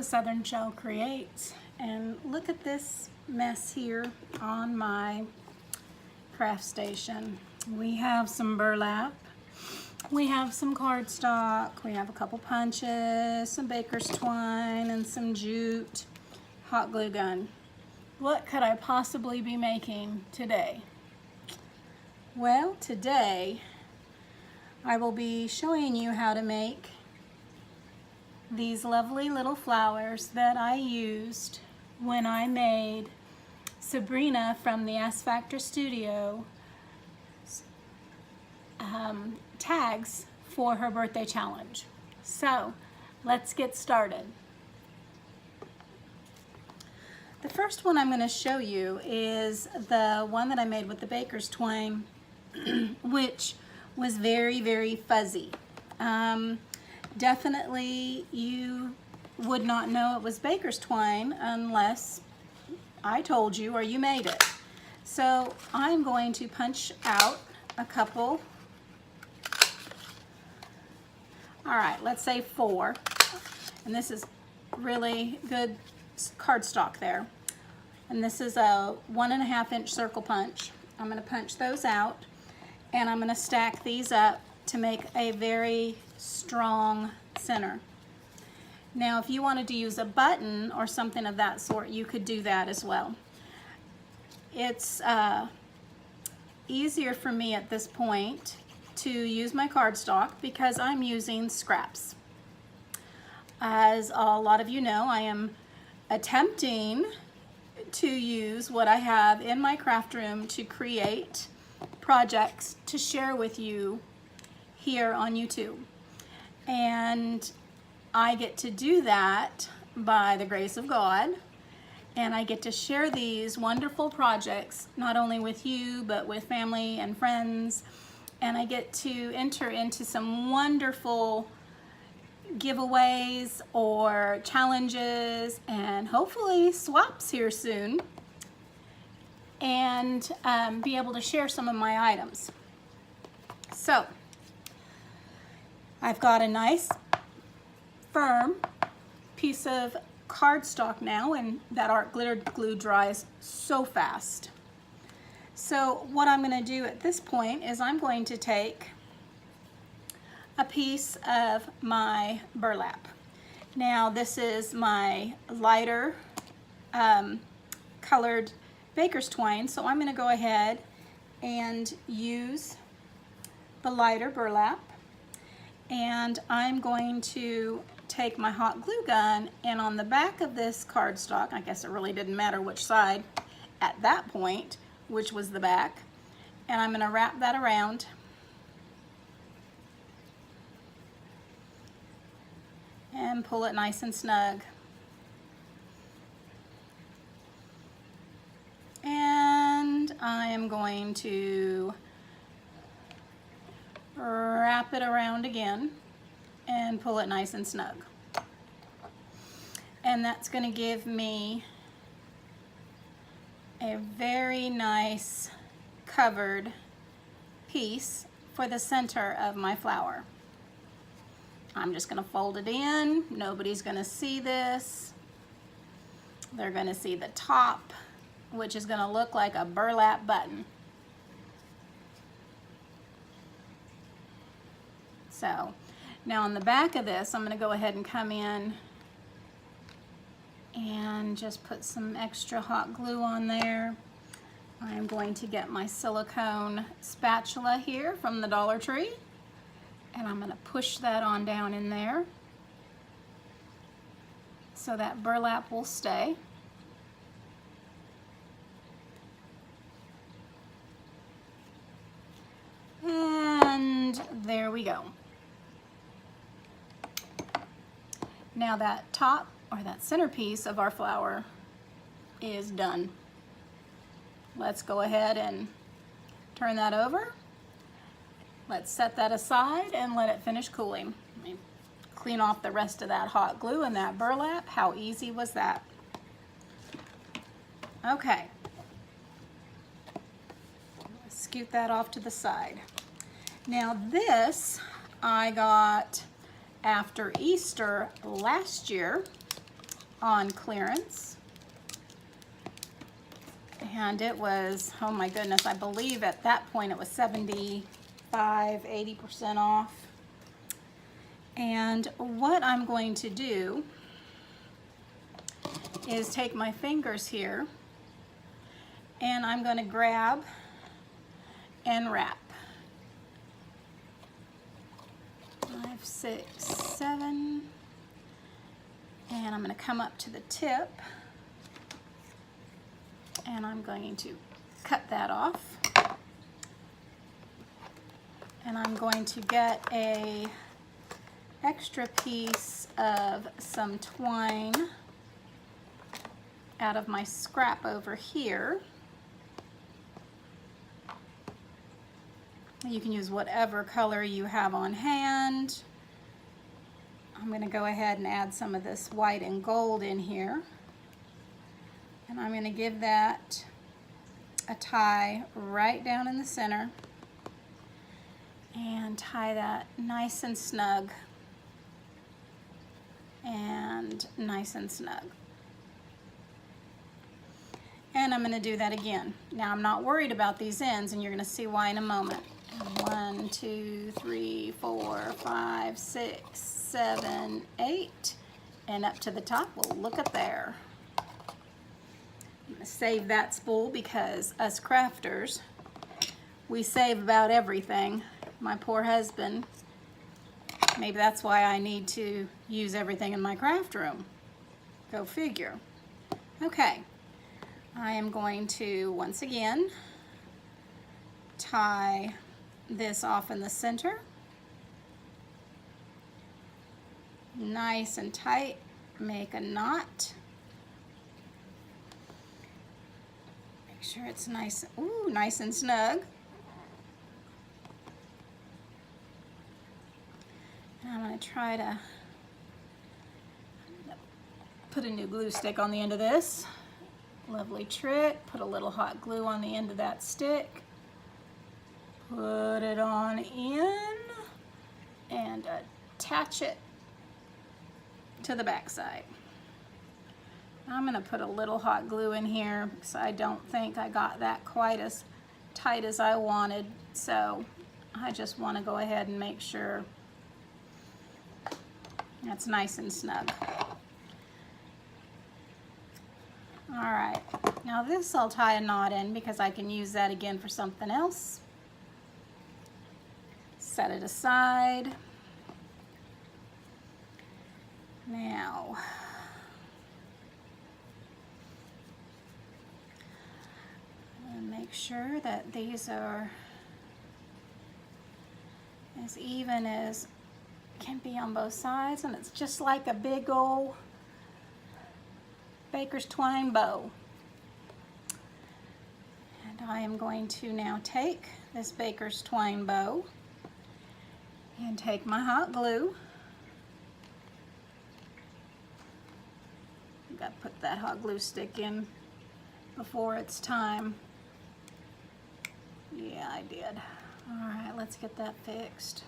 with Southern Shell Creates, and look at this mess here on my craft station. We have some burlap, we have some cardstock, we have a couple punches, some baker's twine, and some jute, hot glue gun. What could I possibly be making today? Well, today I will be showing you how to make these lovely little flowers that I used when I made Sabrina from the S Factor Studio tags for her birthday challenge. So let's get started. The first one I'm going to show you is the one that I made with the baker's twine, which was very, very fuzzy. Definitely you would not know it was baker's twine unless I told you or you made it. So I'm going to punch out a couple. All right, let's say 4. And this is really good cardstock there. And this is a 1.5 inch circle punch. I'm going to punch those out, and I'm going to stack these up to make a very strong center. Now, if you wanted to use a button or something of that sort, you could do that as well. It's easier for me at this point to use my cardstock because I'm using scraps. As a lot of you know, I am attempting to use what I have in my craft room to create projects to share with you here on YouTube. And I get to do that by the grace of God, and I get to share these wonderful projects not only with you but with family and friends, and I get to enter into some wonderful giveaways or challenges and hopefully swaps here soon, and be able to share some of my items. So I've got a nice firm piece of cardstock now, and that art glitter glue dries so fast. So what I'm going to do at this point is I'm going to take a piece of my burlap. Now this is my lighter colored baker's twine, so I'm going to go ahead and use the lighter burlap, and I'm going to take my hot glue gun, and on the back of this cardstock, I guess it really didn't matter which side at that point, which was the back, and I'm going to wrap that around and pull it nice and snug. And I am going to wrap it around again and pull it nice and snug. And that's going to give me a very nice covered piece for the center of my flower. I'm just going to fold it in. Nobody's going to see this. They're going to see the top, which is going to look like a burlap button. So now on the back of this, I'm going to go ahead and come in and just put some extra hot glue on there. I'm going to get my silicone spatula here from the Dollar Tree, and I'm going to push that on down in there so that burlap will stay. And there we go. Now that top, or that centerpiece of our flower, is done. Let's go ahead and turn that over. Let's set that aside and let it finish cooling. Let me clean off the rest of that hot glue and that burlap. How easy was that? Okay. Scoot that off to the side. Now this I got after Easter last year, on clearance. And it was, oh my goodness, I believe at that point it was 75–80% off. And what I'm going to do is take my fingers here and I'm going to grab and wrap. 5, 6, 7, and I'm going to come up to the tip and I'm going to cut that off, and I'm going to get a extra piece of some twine out of my scrap over here. You can use whatever color you have on hand. I'm going to go ahead and add some of this white and gold in here. And I'm going to give that a tie right down in the center and tie that nice and snug and nice and snug. And I'm going to do that again. Now I'm not worried about these ends, and you're going to see why in a moment. 1, 2, 3, 4, 5, 6, 7, 8, and up to the top. Well, look at there. I'm going to save that spool because us crafters, we save about everything. My poor husband, maybe that's why I need to use everything in my craft room. Go figure. Okay, I am going to once again tie this off in the center, nice and tight. Make a knot. Make sure it's nice, ooh, nice and snug. And I'm going to try to put a new glue stick on the end of this. Lovely trick. Put a little hot glue on the end of that stick. Put it on in and attach it to the back side. I'm going to put a little hot glue in here because I don't think I got that quite as tight as I wanted, so I just want to go ahead and make sure that's nice and snug. Alright, now this I'll tie a knot in because I can use that again for something else. Set it aside. Now, I'm going to make sure that these are as even as can be on both sides, and it's just like a big old baker's twine bow. And I am going to now take this baker's twine bow and take my hot glue. I've got to put that hot glue stick in before it's time. Yeah, I did. All right, let's get that fixed.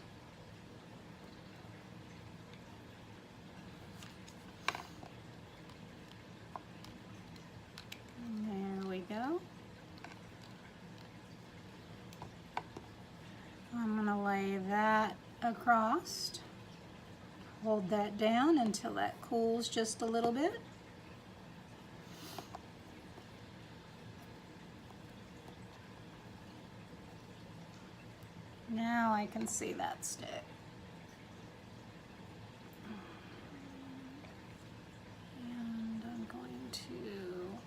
There we go. I'm going to lay that across. Hold that down until that cools just a little bit. Now I can see that stick. And I'm going to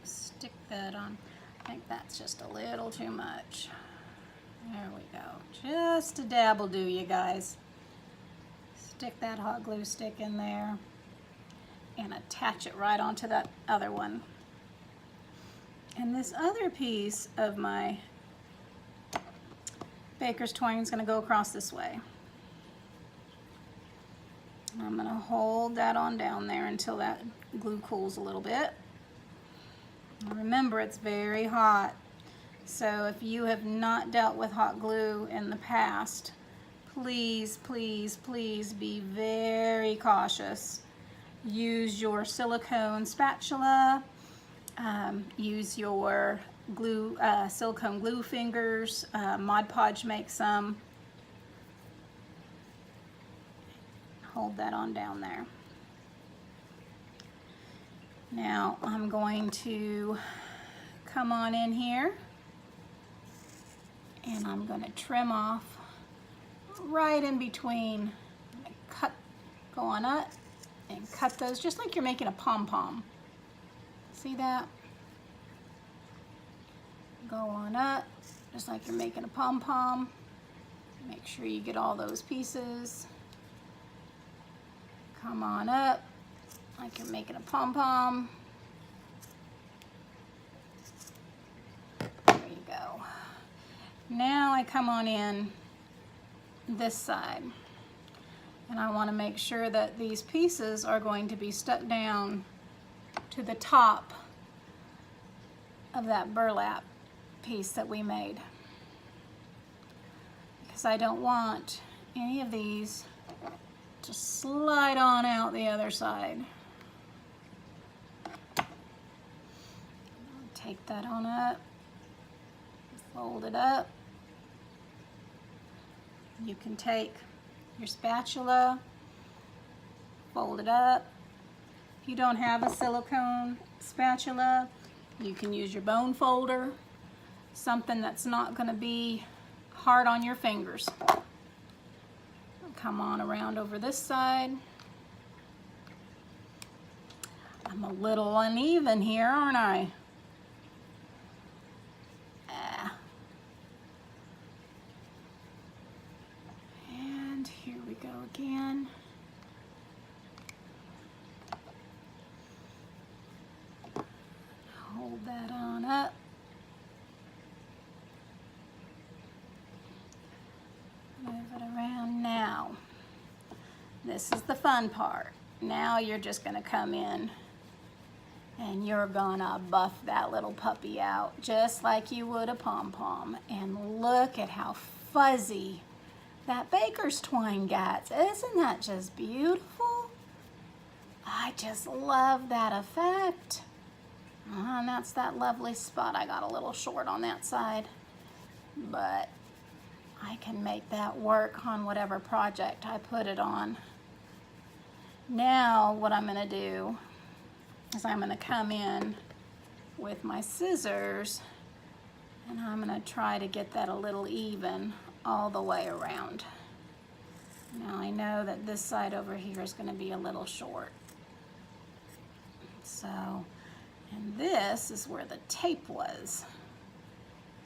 stick that on. I think that's just a little too much. There we go. Just a dab will do, you guys. Stick that hot glue stick in there and attach it right onto that other one. And this other piece of my baker's twine is going to go across this way. I'm going to hold that on down there until that glue cools a little bit. Remember, it's very hot, so if you have not dealt with hot glue in the past, please, please, please be very cautious. use your silicone spatula, use your glue, silicone glue fingers. Mod Podge makes some. Hold that on down there. Now I'm going to come on in here and I'm going to trim off right in between. Cut, go on up and cut those just like you're making a pom-pom. See that? Go on up just like you're making a pom-pom. Make sure you get all those pieces. Come on up like you're making a pom-pom. There you go. Now I come on in this side, and I want to make sure that these pieces are going to be stuck down to the top of that burlap piece that we made, because I don't want any of these to slide on out the other side. Take that on up, fold it up. You can take your spatula, fold it up. If you don't have a silicone spatula, you can use your bone folder, something that's not going to be hard on your fingers. Come on around over this side. I'm a little uneven here, aren't I? And here we go again. Hold that on up. Move it around now. This is the fun part. Now you're just gonna come in and you're gonna buff that little puppy out just like you would a pom-pom. And look at how fuzzy that baker's twine gets. Isn't that just beautiful? I just love that effect. And that's that lovely spot. I got a little short on that side, but I can make that work on whatever project I put it on. Now what I'm going to do is I'm going to come in with my scissors and I'm going to try to get that a little even all the way around. Now I know that this side over here is going to be a little short. So, and this is where the tape was.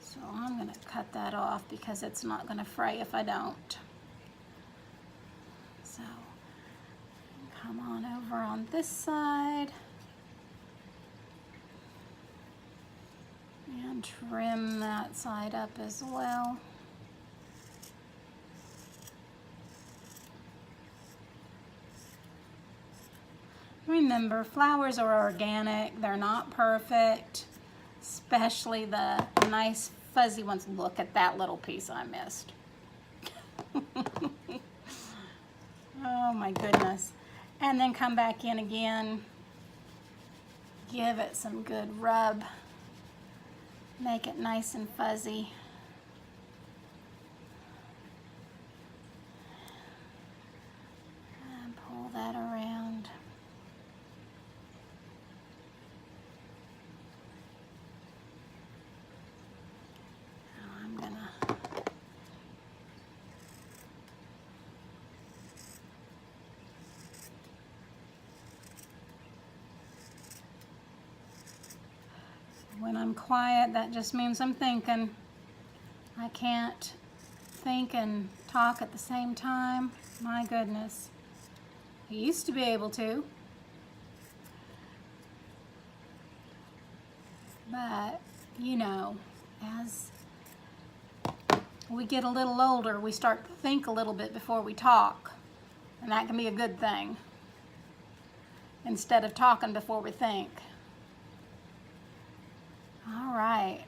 So I'm going to cut that off because it's not going to fray if I don't. So come on over on this side and trim that side up as well. Remember, flowers are organic. They're not perfect, especially the nice fuzzy ones. Look at that little piece I missed. Oh my goodness. And then come back in again. Give it some good rub. Make it nice and fuzzy. And pull that around. When I'm quiet, that just means I'm thinking. I can't think and talk at the same time. My goodness. I used to be able to. But, you know, as we get a little older, we start to think a little bit before we talk. And that can be a good thing. Instead of talking before we think. All right,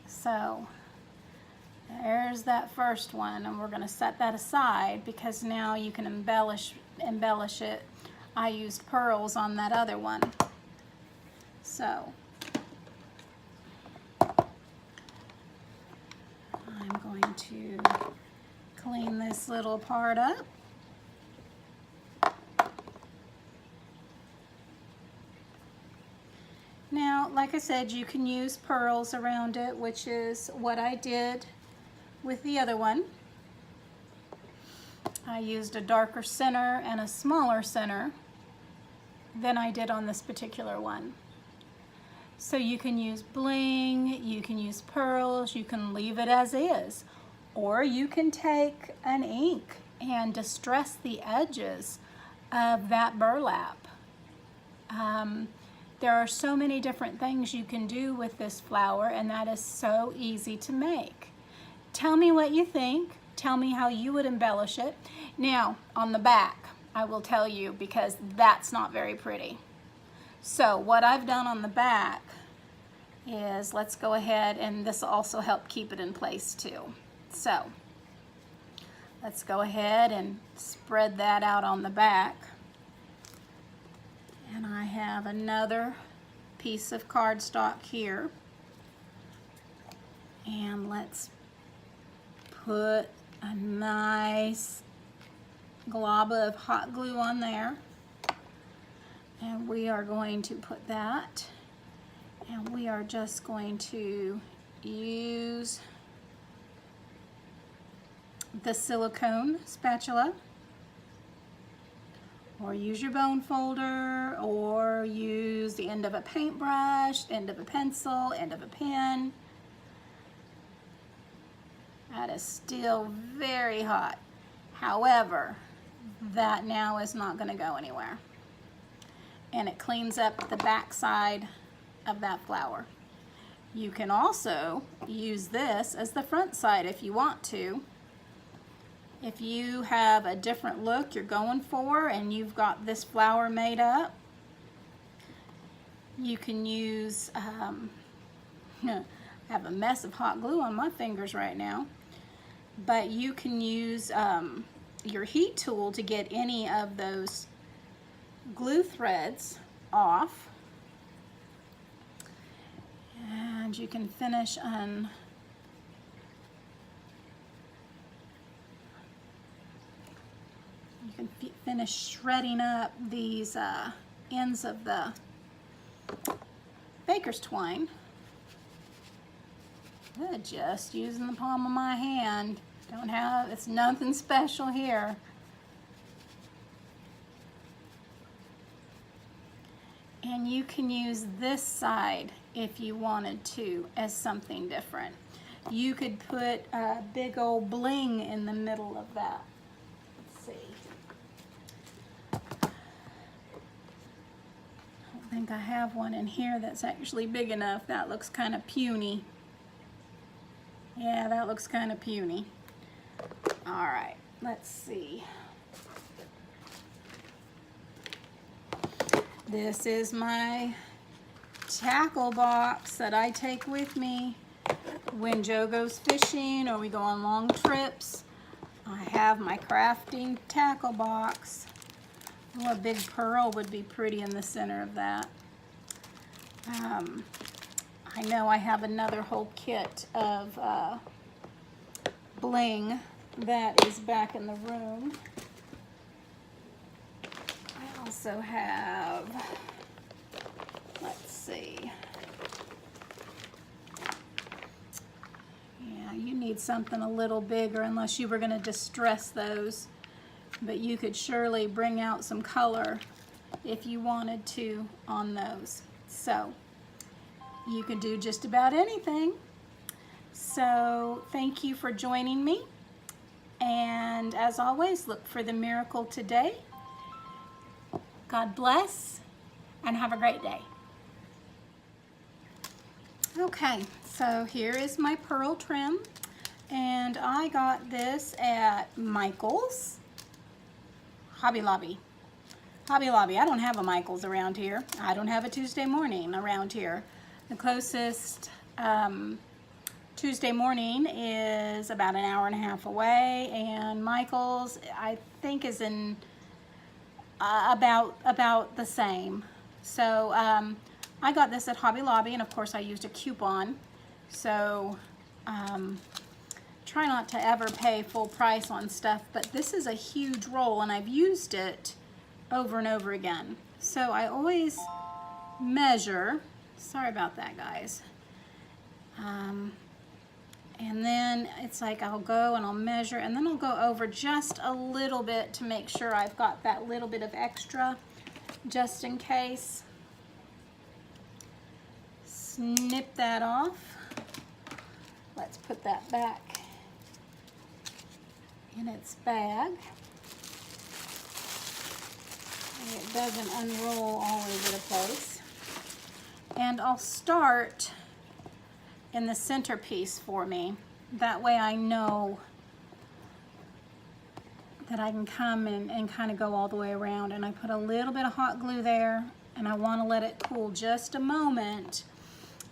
so there's that first one, and we're going to set that aside because now you can embellish it I used pearls on that other one. So I'm going to clean this little part up. Now, like I said, you can use pearls around it, which is what I did with the other one. I used a darker center and a smaller center than I did on this particular one. So you can use bling, you can use pearls, you can leave it as is, or you can take an ink and distress the edges of that burlap. There are so many different things you can do with this flower, and that is so easy to make. Tell me what you think. Tell me how you would embellish it. Now, on the back, I will tell you, because that's not very pretty. So what I've done on the back is, let's go ahead, and this will also help keep it in place too. So let's go ahead and spread that out on the back. And I have another piece of cardstock here. And let's put a nice glob of hot glue on there. And we are going to put that, and we are just going to use the silicone spatula, or use your bone folder, or use the end of a paintbrush, end of a pencil, end of a pen. That is still very hot. However, that now is not going to go anywhere. And it cleans up the back side of that flower. You can also use this as the front side if you want to. If you have a different look you're going for and you've got this flower made up, you can use, I have a mess of hot glue on my fingers right now, but you can use your heat tool to get any of those glue threads off, and you can finish on finish shredding up these ends of the baker's twine. Just using the palm of my hand. It's nothing special here. And you can use this side if you wanted to as something different. You could put a big old bling in the middle of that. Let's see. I don't think I have one in here that's actually big enough. That looks kind of puny. Yeah, that looks kind of puny. All right, let's see. This is my tackle box that I take with me when Joe goes fishing or we go on long trips. I have my crafting tackle box. Oh, a big pearl would be pretty in the center of that. I know I have another whole kit of bling that is back in the room. I also have, let's see. Yeah, you need something a little bigger unless you were going to distress those. But you could surely bring out some color if you wanted to on those. So you could do just about anything. So thank you for joining me. And as always, look for the miracle today. God bless and have a great day. Okay, so here is my pearl trim. And I got this at Michael's. Hobby Lobby. Hobby Lobby. I don't have a Michael's around here. I don't have a Tuesday morning around here. The closest Tuesday morning is about an hour and a half away, and Michael's, I think, is in about the same. So I got this at Hobby Lobby, and of course I used a coupon. So try not to ever pay full price on stuff, but this is a huge roll and I've used it over and over again. So I always measure, sorry about that guys, and then it's like I'll go and I'll measure, and then I'll go over just a little bit to make sure I've got that little bit of extra just in case. Snip that off. Let's put that back in its bag. And it doesn't unroll all over the place. And I'll start in the centerpiece for me. That way I know that I can come and kind of go all the way around. And I put a little bit of hot glue there, and I want to let it cool just a moment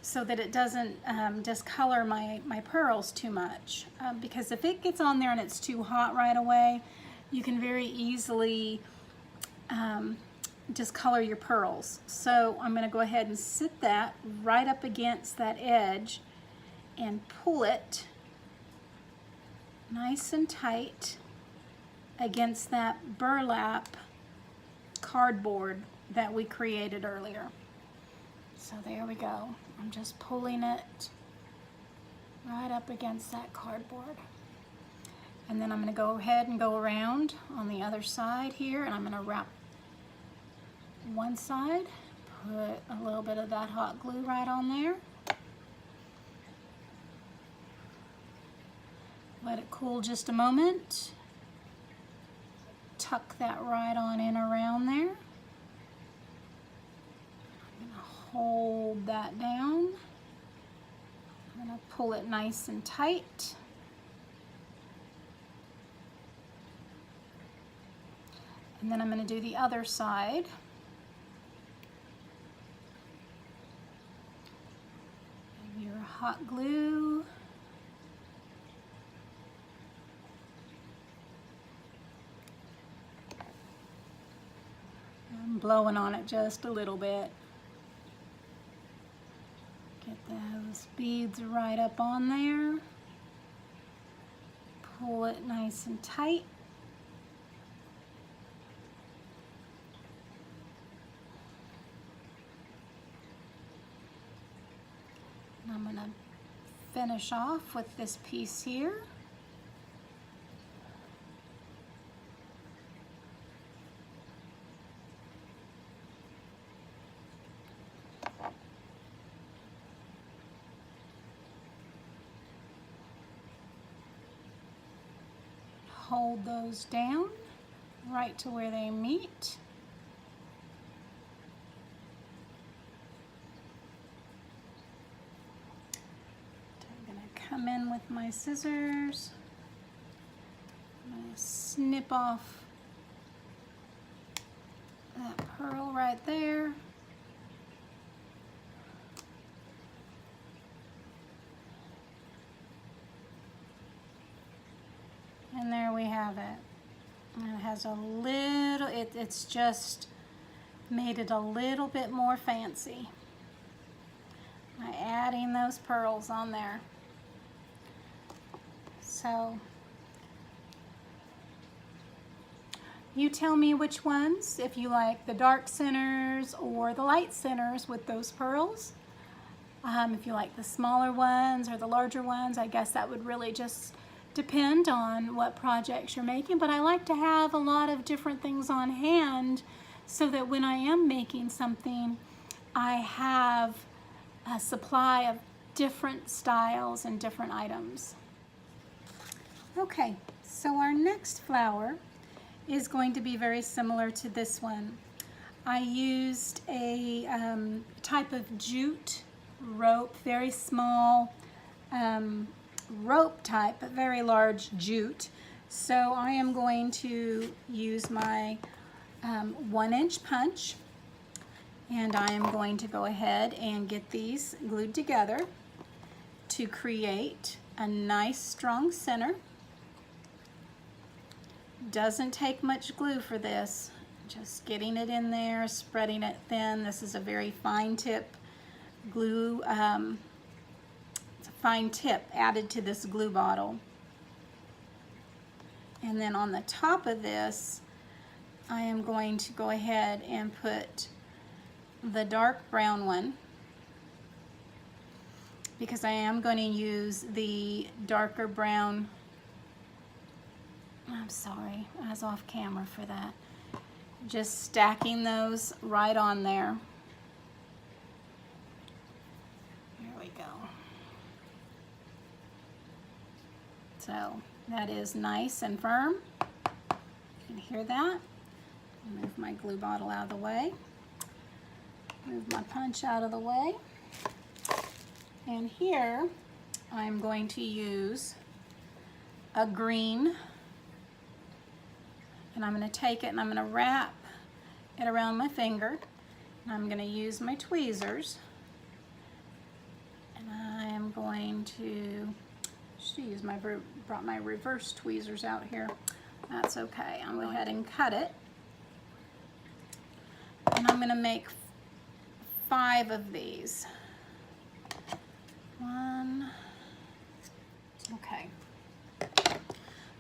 so that it doesn't discolor my pearls too much. Because if it gets on there and it's too hot right away, you can very easily discolor your pearls. So I'm going to go ahead and sit that right up against that edge and pull it nice and tight against that burlap cardboard that we created earlier. So there we go. I'm just pulling it right up against that cardboard. And then I'm going to go ahead and go around on the other side here, and I'm going to wrap one side, put a little bit of that hot glue right on there. Let it cool just a moment. Tuck that right on in around there. I'm going to hold that down. I'm going to pull it nice and tight. And then I'm going to do the other side. Your hot glue. I'm blowing on it just a little bit. Get those beads right up on there. Pull it nice and tight. And I'm going to finish off with this piece here. Hold those down right to where they meet. I'm going to come in with my scissors. I'm going to snip off that pearl right there. And there we have it. And it has a little, it's just made it a little bit more fancy by adding those pearls on there. So you tell me which ones, if you like the dark centers or the light centers with those pearls. If you like the smaller ones or the larger ones, I guess that would really just depend on what projects you're making, but I like to have a lot of different things on hand so that when I am making something, I have a supply of different styles and different items. Okay, so our next flower is going to be very similar to this one. I used a type of jute rope, very small rope type, but very large jute. So I am going to use my 1-inch punch, and I am going to go ahead and get these glued together to create a nice strong center. Doesn't take much glue for this, Just getting it in there, spreading it thin. This is a very fine tip glue, it's a fine tip added to this glue bottle. And then on the top of this, I am going to go ahead and put the dark brown one, because I am going to use the darker brown. I'm sorry, I was off camera for that. Just stacking those right on there. There we go. So that is nice and firm. You can hear that. Move my glue bottle out of the way. Move my punch out of the way. And here I'm going to use a green, and I'm going to take it and I'm going to wrap it around my finger, and I'm going to use my tweezers, and I am going to brought my reverse tweezers out here. That's okay. I'm going to go ahead and cut it, and I'm going to make 5 of these. 1. Okay.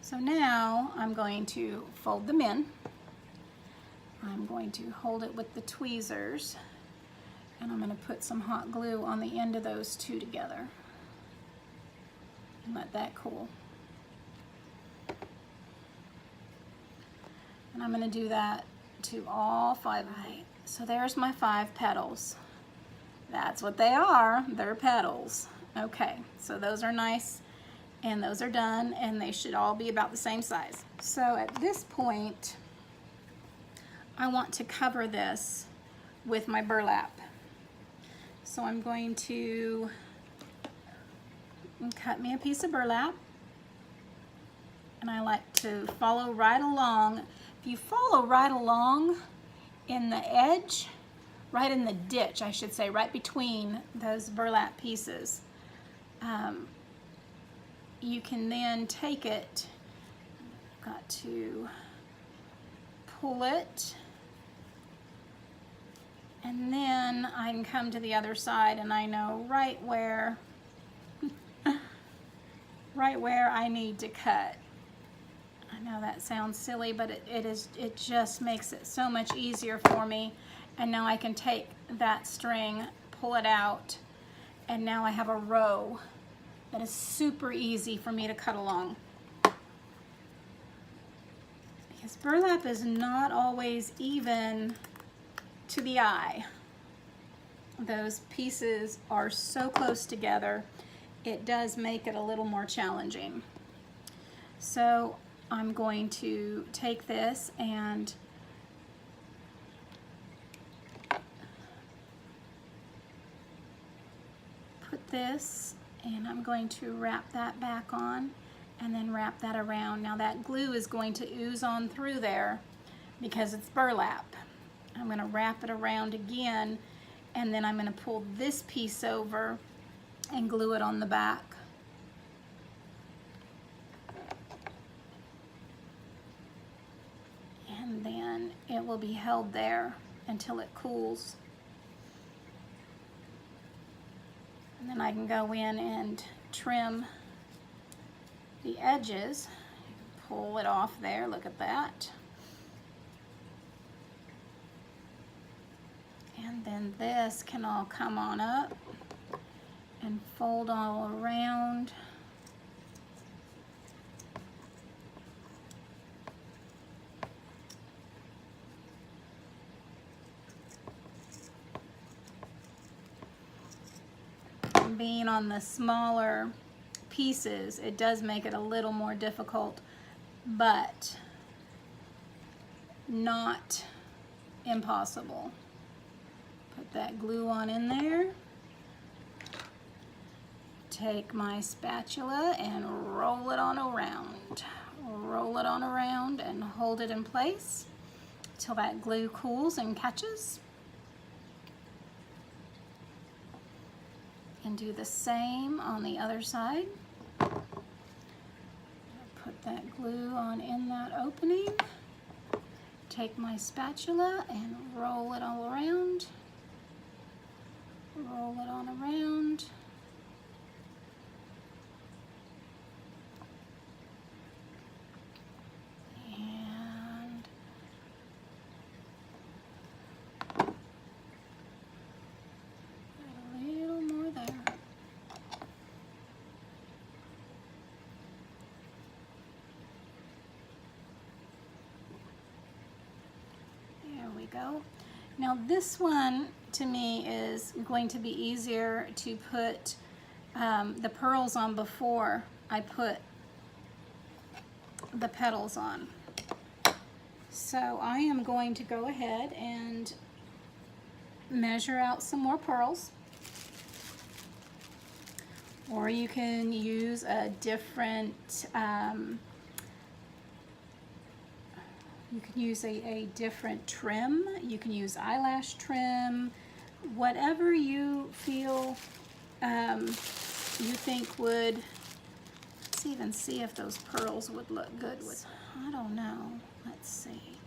So now I'm going to fold them in. I'm going to hold it with the tweezers, and I'm going to put some hot glue on the end of those 2 together and let that cool. And I'm going to do that to all 5 of them. So there's my 5 petals. That's what they are. They're petals. Okay, so those are nice, and those are done, and they should all be about the same size. So at this point, I want to cover this with my burlap. So I'm going to cut me a piece of burlap, and I like to follow right along. If you follow right along in the edge, right in the ditch, I should say, right between those burlap pieces, you can then take it, got to pull it, and then I can come to the other side, and I know right where I need to cut. I know that sounds silly, but it just makes it so much easier for me. And now I can take that string, pull it out, and now I have a row that is super easy for me to cut along. Because burlap is not always even to the eye. Those pieces are so close together, it does make it a little more challenging. So I'm going to take this and put this, and I'm going to wrap that back on and then wrap that around. Now that glue is going to ooze on through there because it's burlap. I'm going to wrap it around again, and then I'm going to pull this piece over and glue it on the back. And then it will be held there until it cools. And then I can go in and trim the edges. Pull it off there, look at that. And then this can all come on up and fold all around. Being on the smaller pieces, it does make it a little more difficult, but not impossible. Put that glue on in there. Take my spatula and roll it on around. Roll it on around and hold it in place till that glue cools and catches. And do the same on the other side. Put that glue on in that opening, take my spatula and roll it all around. Roll it on around. And add a little more there. There we go. Now this one to me is going to be easier to put the pearls on before I put the petals on. So I am going to go ahead and measure out some more pearls. Or you can use a different a different trim. You can use eyelash trim, whatever you feel you think would. Let's even see if those pearls would look good with. I don't know. Let's see.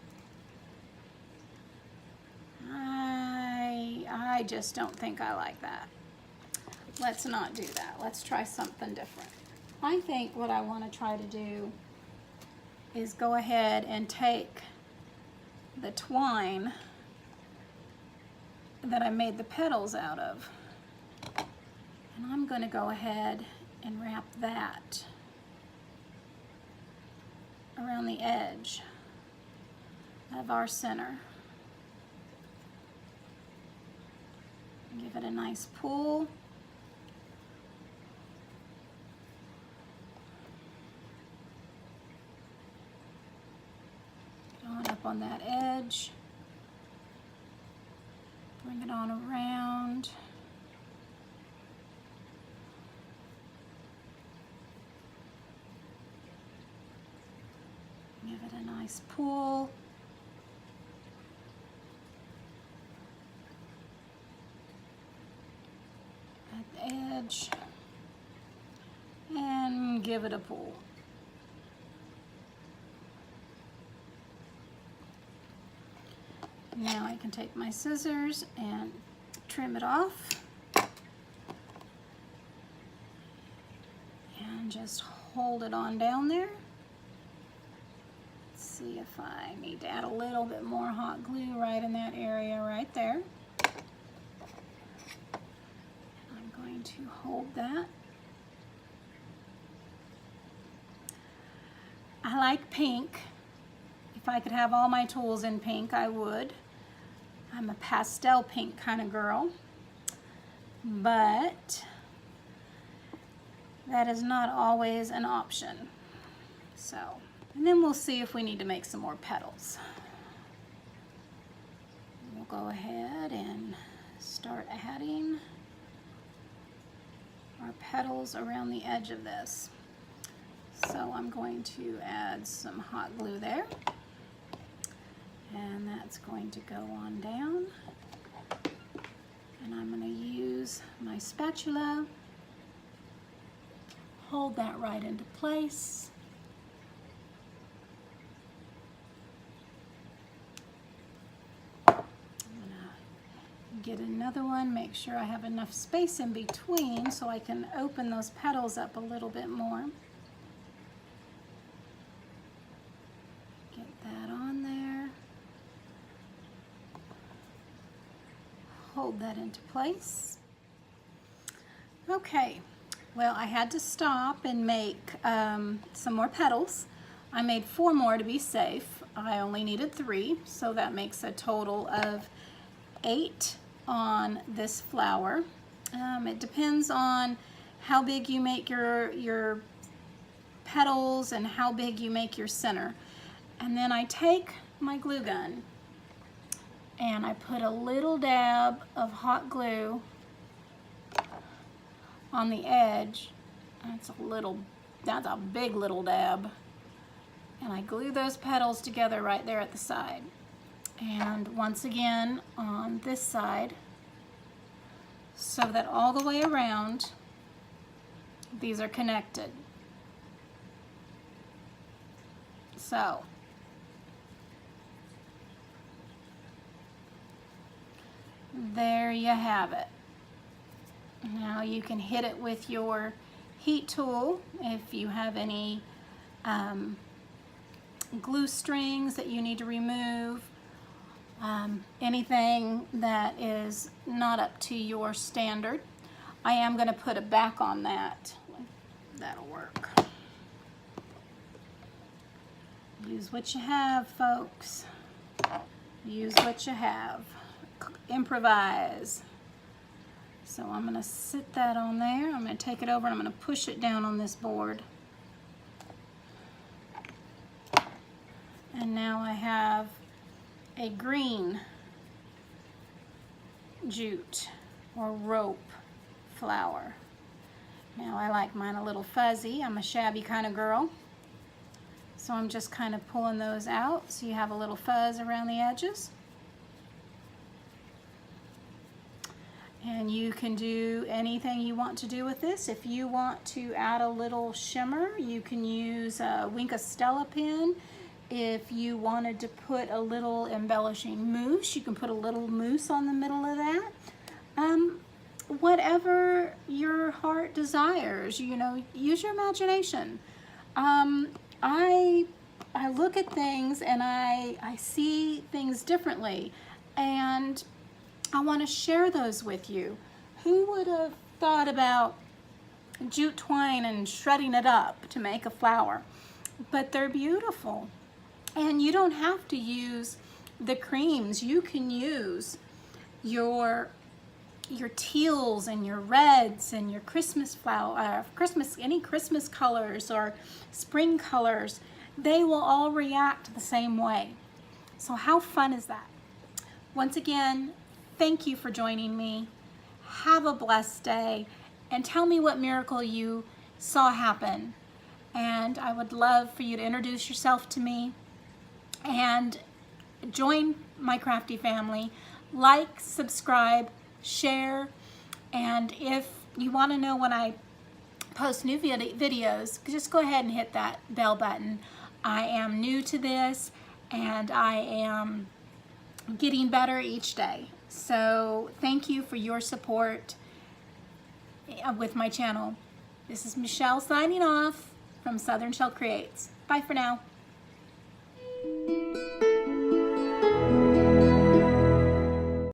I just don't think I like that. Let's not do that. Let's try something different. I think what I want to try to do is go ahead and take the twine that I made the petals out of, and I'm going to go ahead and wrap that around the edge of our center. Give it a nice pull. Get on up on that edge. Bring it on around. Give it a nice pull. At the edge. And give it a pull. Now I can take my scissors and trim it off. And just hold it on down there. See if I need to add a little bit more hot glue right in that area right there. I'm going to hold that. I like pink. If I could have all my tools in pink, I would. I'm a pastel pink kind of girl, but that is not always an option. So. And then we'll see if we need to make some more petals. We'll go ahead and start adding our petals around the edge of this. So I'm going to add some hot glue there. And that's going to go on down. And I'm going to use my spatula. Hold that right into place. Get another one, make sure I have enough space in between so I can open those petals up a little bit more. Get that on there. Hold that into place. Okay, well, I had to stop and make some more petals. I made 4 more to be safe. I only needed 3, so that makes a total of 8 on this flower. It depends on how big you make your petals and how big you make your center. And then I take my glue gun and I put a little dab of hot glue on the edge. That's a big little dab. And I glue those petals together right there at the side. And once again on this side, so that all the way around these are connected. So there you have it. Now you can hit it with your heat tool if you have any glue strings that you need to remove, anything that is not up to your standard. I am going to put a back on that. That'll work. Use what you have, folks. Use what you have. Improvise. So I'm going to sit that on there. I'm going to take it over and I'm going to push it down on this board. And now I have a green jute or rope flower. Now I like mine a little fuzzy. I'm a shabby kind of girl. So I'm just kind of pulling those out so you have a little fuzz around the edges. And you can do anything you want to do with this. If you want to add a little shimmer, you can use a Wink Stella pen. If you wanted to put a little embellishing mousse, you can put a little mousse on the middle of that. Whatever your heart desires, you know, use your imagination. I look at things and I see things differently, and I want to share those with you. Who would have thought about jute twine and shredding it up to make a flower? But they're beautiful. And you don't have to use the creams. You can use your teals and your reds and your Christmas flower, any Christmas colors or spring colors. They will all react the same way. So how fun is that? Once again, thank you for joining me. Have a blessed day and tell me what miracle you saw happen. And I would love for you to introduce yourself to me and join my crafty family. Like, subscribe, share, and if you want to know when I post new videos, just go ahead and hit that bell button. I am new to this and I am getting better each day. So thank you for your support with my channel. This is Michelle signing off from Southern Shell Creates. Bye for now.